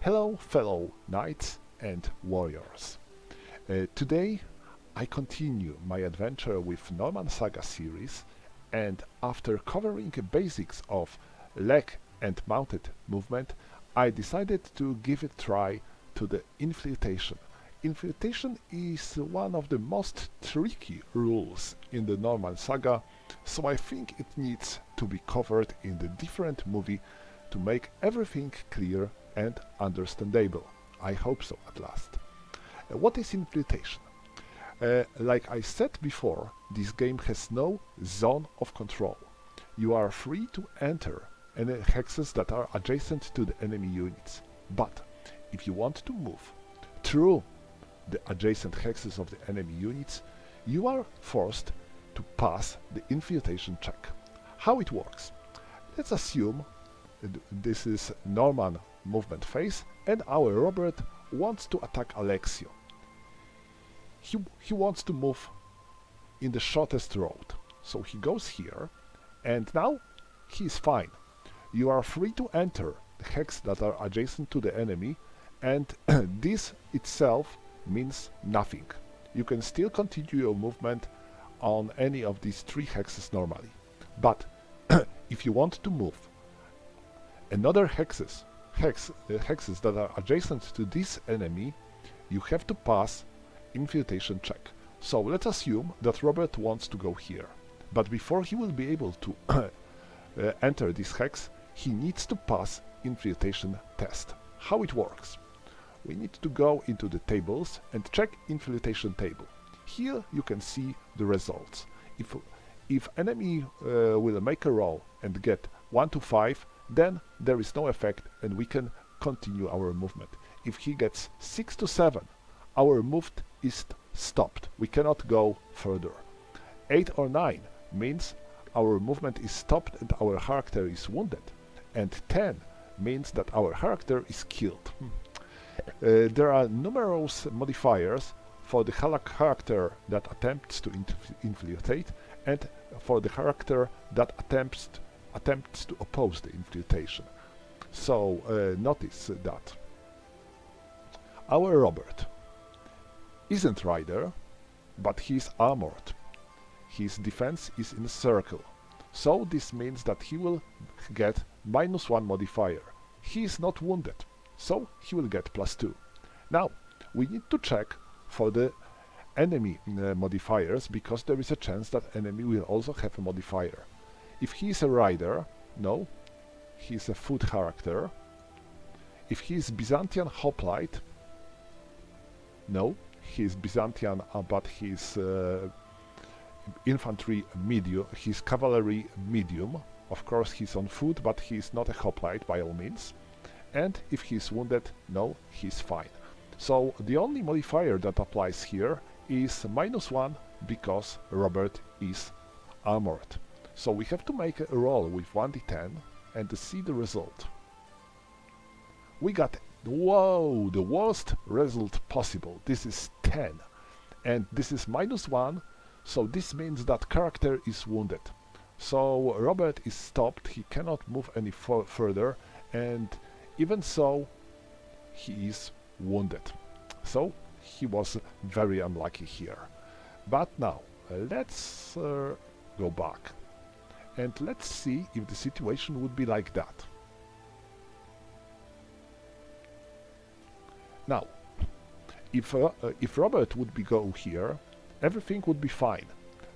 Hello, fellow knights and warriors. Today I continue my adventure with Norman Saga series, and after covering the basics of leg and mounted movement, I decided to give a try to the inflirtation. Inflirtation is one of the most tricky rules in the Norman Saga, so I think it needs to be covered in the different movie to make everything clear and understandable. I hope so at last. What is infiltration? Like I said before, this game has no zone of control. You are free to enter any hexes that are adjacent to the enemy units, but if you want to move through the adjacent hexes of the enemy units, you are forced to pass the infiltration check. How it works? Let's assume this is Norman movement phase, and our Robert wants to attack Alexio. He wants to move in the shortest road, so he goes here, and now he is fine. You are free to enter the hexes that are adjacent to the enemy, and this itself means nothing. You can still continue your movement on any of these three hexes normally, but if you want to move another hexes that are adjacent to this enemy, you have to pass infiltration check. So let's assume that Robert wants to go here, but before he will be able to enter this hex, he needs to pass infiltration test. How it works? We need to go into the tables and check infiltration table. Here you can see the results. If enemy will make a roll and get 1 to 5, then there is no effect and we can continue our movement. If he gets 6 to 7, our movement is stopped. We cannot go further. 8 or 9 means our movement is stopped and our character is wounded. And 10 means that our character is killed. There are numerous modifiers for the character that attempts to infiltrate and for the character that attempts to oppose the infiltration. So notice that our Robert isn't rider, but he is armored. His defense is in a circle, so this means that he will get -1 modifier. He is not wounded, so he will get +2. Now we need to check for the enemy modifiers, because there is a chance that enemy will also have a modifier. If he is a rider, no, he is a foot character. If he is Byzantine hoplite, no, he is Byzantine, but he is infantry medium, he is cavalry medium. Of course he is on foot, but he is not a hoplite by all means. And if he is wounded, no, he is fine. So the only modifier that applies here is -1 because Robert is armored. So we have to make a roll with 1d10 and to see the result. We got, whoa, the worst result possible. This is 10. And this is -1, so this means that character is wounded. So Robert is stopped, he cannot move any further, and even so, he is wounded. So he was very unlucky here. But now, let's go back. And let's see if the situation would be like that. Now, if Robert would go here, everything would be fine.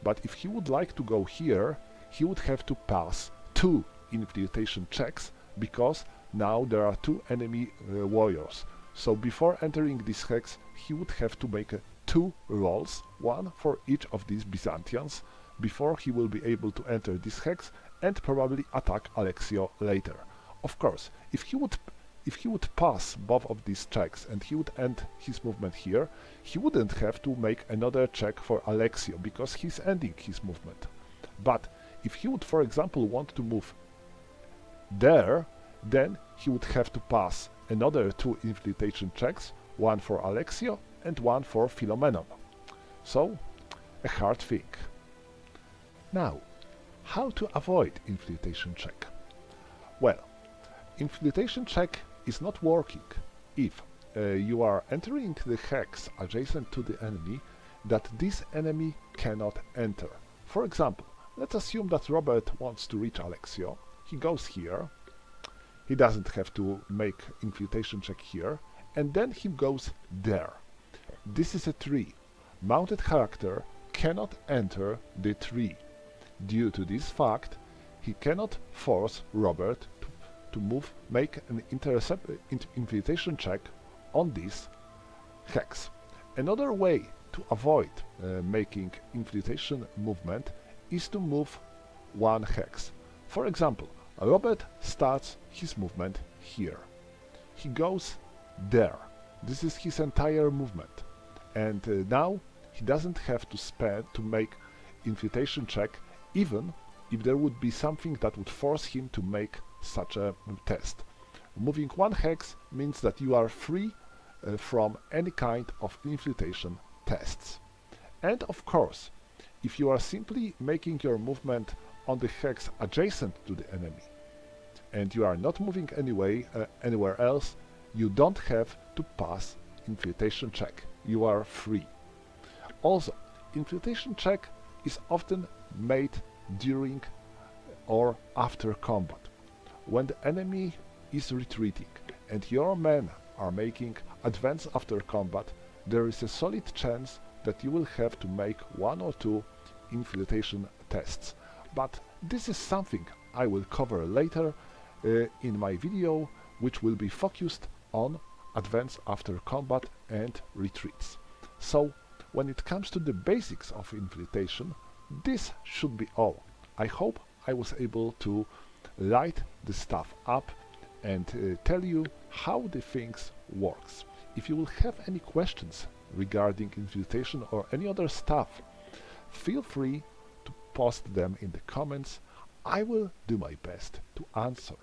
But if he would like to go here, he would have to pass 2 infiltration checks, because now there are 2 enemy warriors. So before entering this hex, he would have to make 2 rolls, 1 for each of these Byzantians, before he will be able to enter this hex and probably attack Alexio later. Of course, if he would pass both of these checks and he would end his movement here, he wouldn't have to make another check for Alexio, because he's ending his movement. But if he would, for example, want to move there, then he would have to pass another 2 infiltration checks, 1 for Alexio and 1 for Philomenon. So, a hard thing. Now, how to avoid infiltration check? Well, infiltration check is not working if you are entering the hex adjacent to the enemy that this enemy cannot enter. For example, let's assume that Robert wants to reach Alexio. He goes here. He doesn't have to make infiltration check here, and then he goes there. This is a tree. Mounted character cannot enter the tree. Due to this fact, he cannot force Robert to make an infiltration check on this hex. Another way to avoid making infiltration movement is to move one hex. For example, Robert starts his movement here. He goes there. This is his entire movement. And now he doesn't have to make infiltration check, even if there would be something that would force him to make such a test. Moving one hex means that you are free from any kind of infiltration tests. And of course, if you are simply making your movement on the hex adjacent to the enemy and you are not moving anywhere else, you don't have to pass infiltration check. You are free. Also, infiltration check is often made during or after combat. When the enemy is retreating and your men are making advance after combat, there is a solid chance that you will have to make one or two infiltration tests. But this is something I will cover later in my video, which will be focused on advance after combat and retreats. So, when it comes to the basics of infiltration, this should be all. I hope I was able to light the stuff up and tell you how the things works. If you will have any questions regarding infiltration or any other stuff, feel free to post them in the comments. I will do my best to answer.